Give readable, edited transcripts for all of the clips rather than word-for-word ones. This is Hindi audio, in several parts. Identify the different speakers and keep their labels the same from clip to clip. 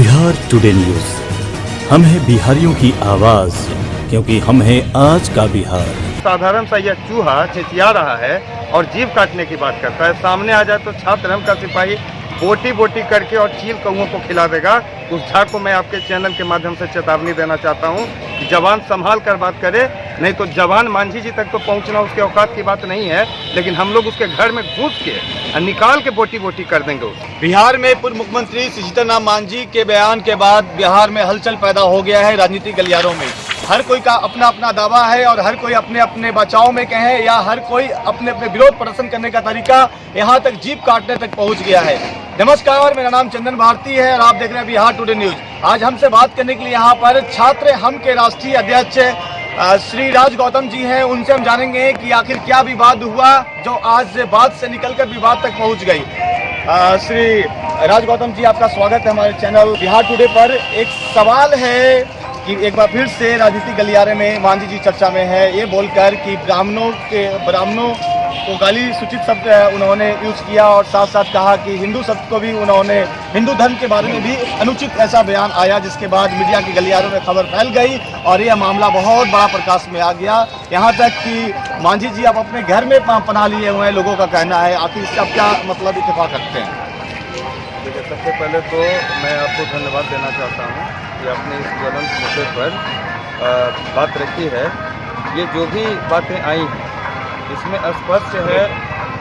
Speaker 1: बिहार टुडे न्यूज, हम हैं बिहारियों की आवाज, क्योंकि हम हैं आज का बिहार।
Speaker 2: साधारण सा यह चूहा चिचिया रहा है और जीभ काटने की बात करता है। सामने आ जाए तो छात्र धर्म का सिपाही बोटी बोटी करके और चील कौओं को खिला देगा। उस झाड़ को मैं आपके चैनल के माध्यम से चेतावनी देना चाहता हूं कि जवान संभाल कर बात करे, नहीं तो जवान मांझी जी तक तो पहुंचना उसके औकात की बात नहीं है, लेकिन हम लोग उसके घर में घुस के और निकाल के बोटी बोटी कर देंगे उसको।
Speaker 3: बिहार में पूर्व मुख्यमंत्री श्री जीतन राम मांझी के बयान के बाद बिहार में हलचल पैदा हो गया है। राजनीतिक गलियारों में हर कोई का अपना अपना दावा है और हर कोई अपने अपने बचाव में कहे या हर कोई अपने अपने विरोध प्रदर्शन करने का तरीका यहाँ तक जीभ काटने तक पहुँच गया है। नमस्कार, मेरा नाम चंदन भारती है और आप देख रहे हैं बिहार टुडे न्यूज। आज हमसे बात करने के लिए यहाँ पर छात्र हम के राष्ट्रीय अध्यक्ष श्री राज गौतम जी हैं। उनसे हम जानेंगे कि आखिर क्या विवाद हुआ जो आज बात से निकलकर विवाद तक पहुँच गई। श्री राज गौतम जी, आपका स्वागत है हमारे चैनल बिहार टुडे पर। एक सवाल है कि एक बार फिर से राजनीतिक गलियारे में मांझी जी चर्चा में है, ये बोलकर कि ब्राह्मणों को गाली सूचित शब्द उन्होंने यूज किया और साथ साथ कहा कि हिंदू शब्द को भी उन्होंने, हिंदू धर्म के बारे में भी अनुचित ऐसा बयान आया, जिसके बाद मीडिया की गलियारों में खबर फैल गई और यह मामला बहुत बड़ा प्रकाश में आ गया। यहाँ तक कि मांझी जी आप अपने घर में पनाह लिए हुए हैं, लोगों का कहना है। आखिर इसका क्या मतलब इत्तेफाक रखते हैं?
Speaker 2: देखिए, सबसे पहले तो मैं आपको धन्यवाद देना चाहता हूँ कि आपने इस ज्वलंत मुद्दे पर बात रखी है। ये जो भी बातें आई हैं इसमें स्पष्ट है,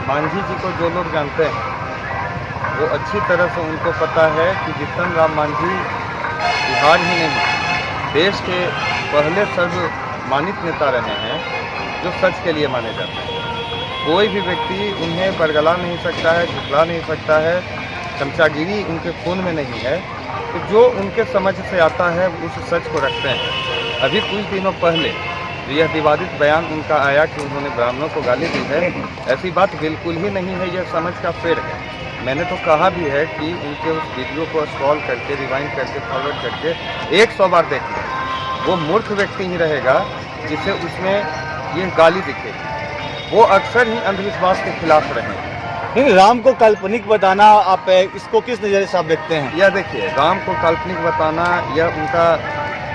Speaker 2: मांझी जी को जो लोग जानते हैं वो अच्छी तरह से उनको पता है कि जीतन राम मांझी बिहार ही नहीं देश के पहले सर्वमानित नेता रहे हैं जो सच के लिए माने जाते हैं। कोई भी व्यक्ति उन्हें बरगला नहीं सकता है, झुकला नहीं सकता है, चमचागिरी उनके खून में नहीं है। तो जो उनके समझ से आता है उस सच को रखते हैं। अभी कुछ दिनों पहले तो यह विवादित बयान उनका आया कि उन्होंने ब्राह्मणों को गाली दी है, ऐसी बात बिल्कुल ही नहीं है, यह समझ का फेर है। मैंने तो कहा भी है कि उनके उस वीडियो को स्क्रॉल करके, रिवाइंड करके, फॉरवर्ड करके 100 बार देख लें, वो मूर्ख व्यक्ति ही रहेगा जिसे उसमें ये गाली दिखेगी। वो अक्सर ही अंधविश्वास के खिलाफ रहे हैं।
Speaker 3: नहीं, राम को काल्पनिक बताना, आप इसको किस नज़रिए से आप देखते हैं?
Speaker 2: यह देखिए, राम को काल्पनिक बताना यह उनका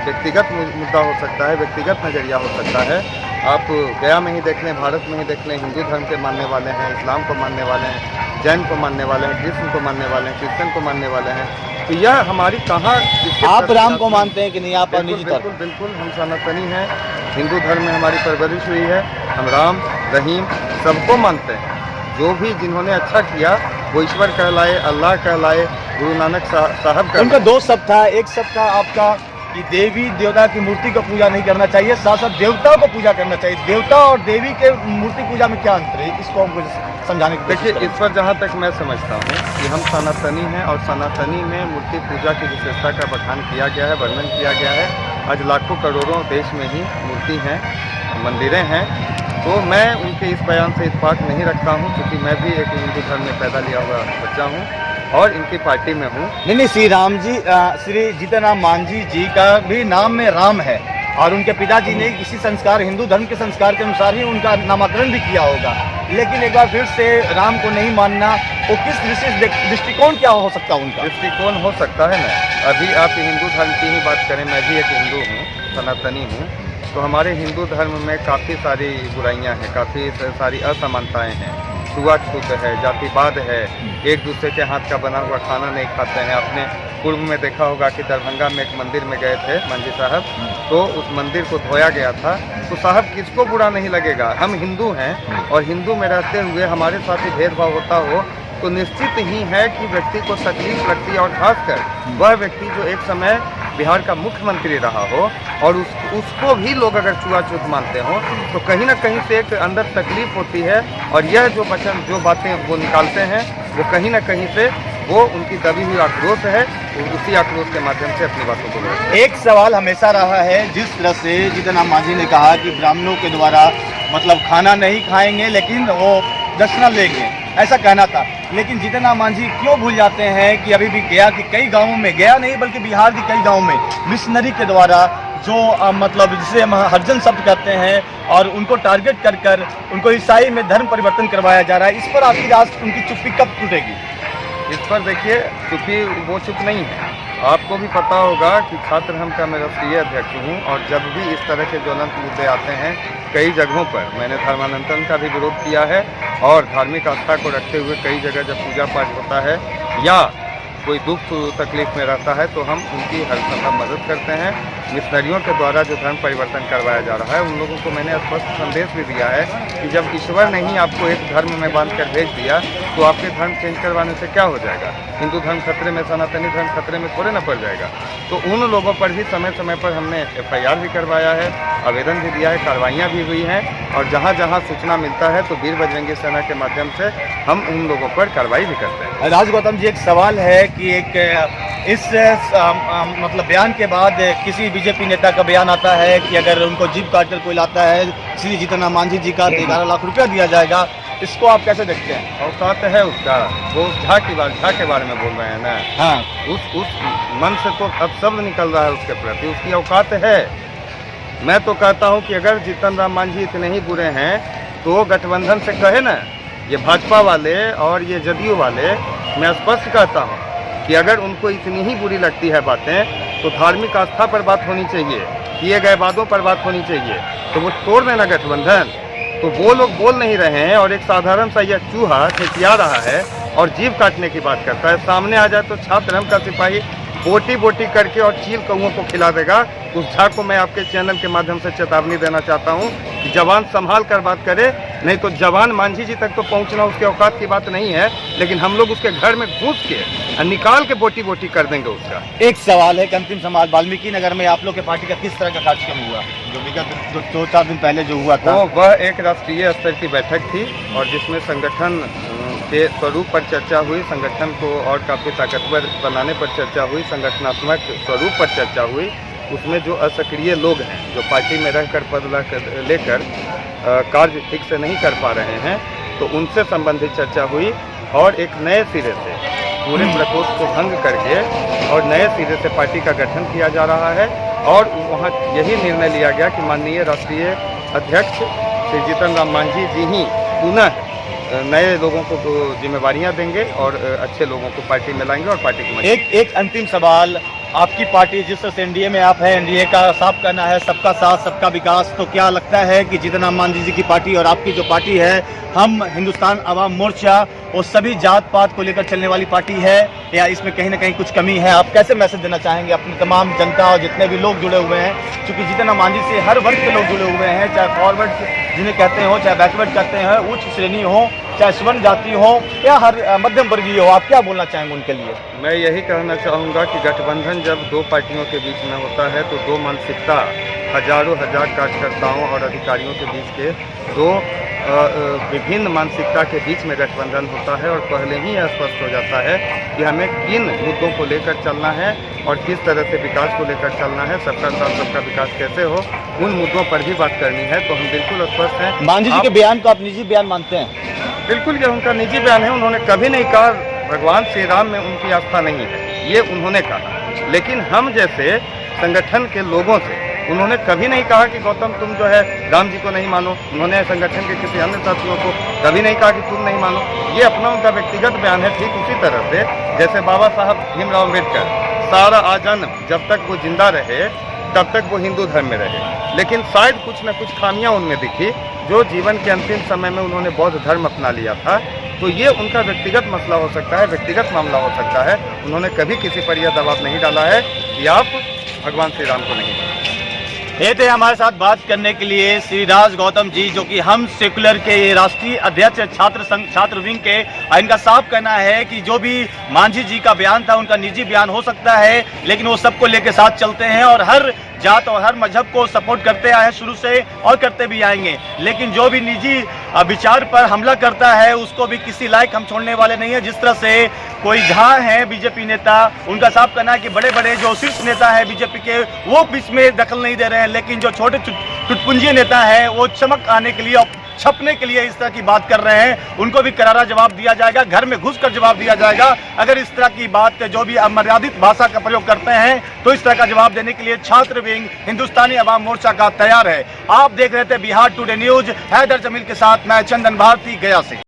Speaker 2: व्यक्तिगत मुद्दा हो सकता है, व्यक्तिगत नज़रिया हो सकता है। आप गया में ही देख लें, भारत में ही देख लें, हिंदू धर्म के मानने वाले हैं, इस्लाम को मानने वाले हैं, जैन को मानने वाले हैं, कृष्ण को मानने वाले हैं, क्रिश्चियन को मानने वाले हैं। तो यह हमारी कहाँ,
Speaker 3: आप राम को मानते हैं कि नहीं? आप निजी तौर
Speaker 2: बिल्कुल बिल्कुल हम सनातनी हैं, हिंदू धर्म में हमारी परवरिश हुई है। हम राम, रहीम सबको मानते हैं। जो भी जिन्होंने अच्छा किया वो ईश्वर कहलाए, अल्लाह कहलाए, गुरु नानक साहब का।
Speaker 3: उनका दो शब्द था, एक शब्द था आपका कि देवी देवता की मूर्ति को पूजा नहीं करना चाहिए, साथ साथ देवताओं को पूजा करना चाहिए। देवता और देवी के मूर्ति पूजा में क्या अंतर है, इसको हमको समझाने की
Speaker 2: देखिए, इस पर जहाँ तक मैं समझता हूँ कि हम सनातनी हैं और सनातनी में मूर्ति पूजा की विशेषता का बखान किया गया है, वर्णन किया गया है। आज लाखों करोड़ों देश में ही मूर्ति हैं, मंदिरें हैं। तो मैं उनके इस बयान से इत्तेफाक नहीं रखता हूँ, क्योंकि मैं भी एक हिंदू धर्म में पैदा लिया हुआ बच्चा हूँ और इनकी पार्टी में हूँ।
Speaker 3: नहीं, श्री जीतन राम मांझी जी का भी नाम में राम है और उनके पिताजी ने इसी संस्कार, हिंदू धर्म के संस्कार के अनुसार ही उनका नामकरण भी किया होगा। लेकिन एक बार फिर से राम को नहीं मानना, वो किस विशेष दृष्टिकोण क्या हो सकता है उनका?
Speaker 2: दृष्टिकोण हो सकता है ना, अभी आप हिंदू धर्म की ही बात करें, मैं भी एक हिंदू हूँ, सनातनी हूँ। तो हमारे हिंदू धर्म में काफ़ी सारी बुराइयां हैं, काफ़ी सारी असमानताएं हैं, छुआछूत है, जातिवाद है, एक दूसरे के हाथ का बना हुआ खाना नहीं खाते हैं। आपने पूर्व में देखा होगा कि दरभंगा में एक मंदिर में गए थे मांझी साहब, तो उस मंदिर को धोया गया था। तो साहब, किसको बुरा नहीं लगेगा? हम हिंदू हैं और हिंदू में रहते हुए हमारे साथ ही भेदभाव होता हो तो निश्चित ही है कि व्यक्ति को तकलीफ लगती है। और खासकर वह व्यक्ति जो एक समय बिहार का मुख्यमंत्री रहा हो और उसको भी लोग अगर छुआछूत मानते हो तो कहीं ना कहीं से एक अंदर तकलीफ होती है। और यह जो बातें वो निकालते हैं वो कहीं ना कहीं से वो उनकी दबी हुई आक्रोश है, उसी आक्रोश के माध्यम से अपनी बातों को बोलते हैं।
Speaker 3: एक सवाल हमेशा रहा है, जिस तरह से जीतन राम मांझी ने कहा कि ब्राह्मणों के द्वारा मतलब खाना नहीं खाएंगे लेकिन वो दक्षिणा लेंगे, ऐसा कहना था। लेकिन जीतन राम मांझी क्यों भूल जाते हैं कि अभी भी गया कि कई गाँवों में, गया नहीं बल्कि बिहार के कई गाँवों में मिशनरी के द्वारा जो मतलब जिसे हम हरिजन शब्द कहते हैं और उनको टारगेट कर उनको ईसाई में धर्म परिवर्तन करवाया जा रहा है। इस पर आपकी राज उनकी चुप्पी कब टूटेगी?
Speaker 2: इस पर देखिए चुप्पी वो चुप नहीं है। आपको भी पता होगा कि छात्र हम का मैं राष्ट्रीय अध्यक्ष हूँ और जब भी इस तरह के ज्वलंत मुद्दे आते हैं कई जगहों पर मैंने धर्मांतरण का भी विरोध किया है और धार्मिक आस्था को रखते हुए कई जगह जब पूजा पाठ होता है या कोई दुख तकलीफ में रहता है तो हम उनकी हर संभव मदद करते हैं। मिशनरियों के द्वारा जो धर्म परिवर्तन करवाया जा रहा है उन लोगों को मैंने स्पष्ट संदेश भी दिया है कि जब ईश्वर ने ही आपको एक धर्म में बांध कर भेज दिया तो आपके धर्म चेंज करवाने से क्या हो जाएगा। हिंदू धर्म खतरे में, सनातनी धर्म खतरे में थोड़े ना पड़ जाएगा। तो उन लोगों पर भी समय समय पर हमने FIR भी करवाया है, आवेदन भी दिया है, कार्रवाइयाँ भी हुई हैं और जहाँ जहाँ सूचना मिलता है तो वीर बजरंगी सेना के माध्यम से हम उन लोगों पर कार्रवाई भी करते हैं।
Speaker 3: राज गौतम जी, एक सवाल है कि इस मतलब बयान के बाद किसी बीजेपी नेता का बयान आता है कि अगर उनको जीप काट कर कोई लाता है श्री जीतन राम मांझी जी का 11 लाख रुपया दिया जाएगा, इसको आप कैसे देखते हैं?
Speaker 2: औकात है उसका, वो झा के बारे में बोल रहे हैं ना।
Speaker 3: हाँ,
Speaker 2: उस मन से तो अब शब्द निकल रहा है उसके प्रति, उसकी औकात है। मैं तो कहता हूं कि अगर जीतन राम मांझी इतने ही बुरे हैं तो गठबंधन से कहे ना, ये भाजपा वाले और ये जदयू वाले, मैं स्पष्ट कहता हूं कि अगर उनको इतनी ही बुरी लगती है बातें तो धार्मिक आस्था पर बात होनी चाहिए, किए गए वादों पर बात होनी चाहिए, तो वो तोड़ देना गठबंधन। तो वो लोग बोल नहीं रहे हैं और एक साधारण सा यह चूहा खिसिया रहा है और जीभ काटने की बात करता है। सामने आ जाए तो छात्र हम का सिपाही बोटी बोटी करके और चील कौओं को खिला देगा। उस झा को मैं आपके चैनल के माध्यम से चेतावनी देना चाहता हूं कि जवान संभाल कर बात करे, नहीं तो जवान मांझी जी तक तो पहुंचना उसके औकात की बात नहीं है, लेकिन हम लोग उसके घर में घुस के और निकाल के बोटी बोटी कर देंगे उसका।
Speaker 3: एक सवाल है कि अंतिम समाज वाल्मीकि नगर में आप लोग के पार्टी का किस तरह का कार्यक्रम हुआ जो विगत 2-4 दिन पहले जो हुआ था?
Speaker 2: तो वह एक राष्ट्रीय स्तर की बैठक थी और जिसमें संगठन के स्वरूप पर चर्चा हुई, संगठन को और काफ़ी ताकतवर बनाने पर चर्चा हुई, संगठनात्मक स्वरूप पर चर्चा हुई। उसमें जो असक्रिय लोग हैं, जो पार्टी में रहकर पद लेकर कार्य ठीक से नहीं कर पा रहे हैं, तो उनसे संबंधित चर्चा हुई और एक नए सिरे से पूरे प्रकोष्ठ को भंग करके और नए सिरे से पार्टी का गठन किया जा रहा है। और वहाँ यही निर्णय लिया गया कि माननीय राष्ट्रीय अध्यक्ष श्री जीतन राम मांझी जी ही पुनः नए लोगों को जिम्मेवारियां देंगे और अच्छे लोगों को पार्टी में लाएंगे और पार्टी की
Speaker 3: एक अंतिम सवाल, आपकी पार्टी जिस तरह से एनडीए में आप हैं, एनडीए का साफ करना है सबका साथ सबका विकास, तो क्या लगता है कि जीतन राम मांझी जी की पार्टी और आपकी जो पार्टी है हम हिंदुस्तान अवाम मोर्चा वो सभी जात पात को लेकर चलने वाली पार्टी है या इसमें कहीं ना कहीं कुछ कमी है? आप कैसे मैसेज देना चाहेंगे अपनी तमाम जनता और जितने भी लोग जुड़े हुए हैं, क्योंकि जीतन राम मांझी से हर वर्ग के लोग जुड़े हुए हैं, चाहे फॉरवर्ड जिन्हें कहते हो, चाहे बैकवर्ड कहते हैं, उच्च श्रेणी हो, चाहे स्वर्ण जाति हो या हर मध्यम वर्गीय हो, आप क्या बोलना चाहेंगे उनके लिए?
Speaker 2: मैं यही कहना चाहूँगा कि गठबंधन जब दो पार्टियों के बीच में होता है तो दो मानसिकता, हजारों हजार कार्यकर्ताओं और अधिकारियों के बीच के दो विभिन्न मानसिकता के बीच में गठबंधन होता है और पहले ही यह स्पष्ट हो जाता है कि हमें किन मुद्दों को लेकर चलना है और किस तरह से विकास को लेकर चलना है, सबका साथ सबका विकास कैसे हो, उन मुद्दों पर भी बात करनी है। तो हम बिल्कुल स्पष्ट हैं।
Speaker 3: मांझी जी के बयान को आप निजी बयान मानते हैं?
Speaker 2: बिल्कुल, ये उनका निजी बयान है। उन्होंने कभी नहीं कहा भगवान श्री राम में उनकी आस्था नहीं है, ये उन्होंने कहा। लेकिन हम जैसे संगठन के लोगों से उन्होंने कभी नहीं कहा कि गौतम तुम जो है राम जी को नहीं मानो। उन्होंने संगठन के किसी अन्य साथियों को कभी नहीं कहा कि तुम नहीं मानो। ये अपना उनका व्यक्तिगत बयान है। ठीक उसी तरह से जैसे बाबा साहब भीमराव अम्बेडकर सारा आजन्म जब तक वो जिंदा रहे तब तक वो हिंदू धर्म में रहे, लेकिन शायद कुछ न कुछ खामियां उनमें दिखी जो जीवन के अंतिम समय में उन्होंने बौद्ध धर्म अपना लिया था। तो ये उनका व्यक्तिगत मसला हो सकता है, व्यक्तिगत मामला हो सकता है। उन्होंने कभी किसी पर यह दबाव नहीं डाला है कि आप भगवान श्री राम को नहीं मानो।
Speaker 3: ये थे हमारे साथ बात करने के लिए श्री राज गौतम जी, जो कि हम सेकुलर के राष्ट्रीय अध्यक्ष छात्र संघ छात्र विंग के। इनका साफ कहना है कि जो भी मांझी जी का बयान था उनका निजी बयान हो सकता है, लेकिन वो सबको लेके साथ चलते हैं और हर जात और हर मजहब को सपोर्ट करते आए हैं शुरू से और करते भी आएंगे। लेकिन जो भी निजी विचार पर हमला करता है उसको भी किसी लायक हम छोड़ने वाले नहीं है। जिस तरह से कोई जहाँ है बीजेपी नेता, उनका साफ कहना है कि बड़े बड़े जो शीर्ष नेता है बीजेपी के वो बीच में दखल नहीं दे रहे हैं, लेकिन जो छोटे टुटपुंजी नेता है वो चमक आने के लिए छपने के लिए इस तरह की बात कर रहे हैं। उनको भी करारा जवाब दिया जाएगा, घर में घुसकर जवाब दिया जाएगा। अगर इस तरह की बात जो भी अमर्यादित भाषा का प्रयोग करते हैं तो इस तरह का जवाब देने के लिए छात्र विंग हिंदुस्तानी अवाम मोर्चा का तैयार है। आप देख रहे थे बिहार टुडे न्यूज। हैदर जमील के साथ मैं चंदन भारती, गया से।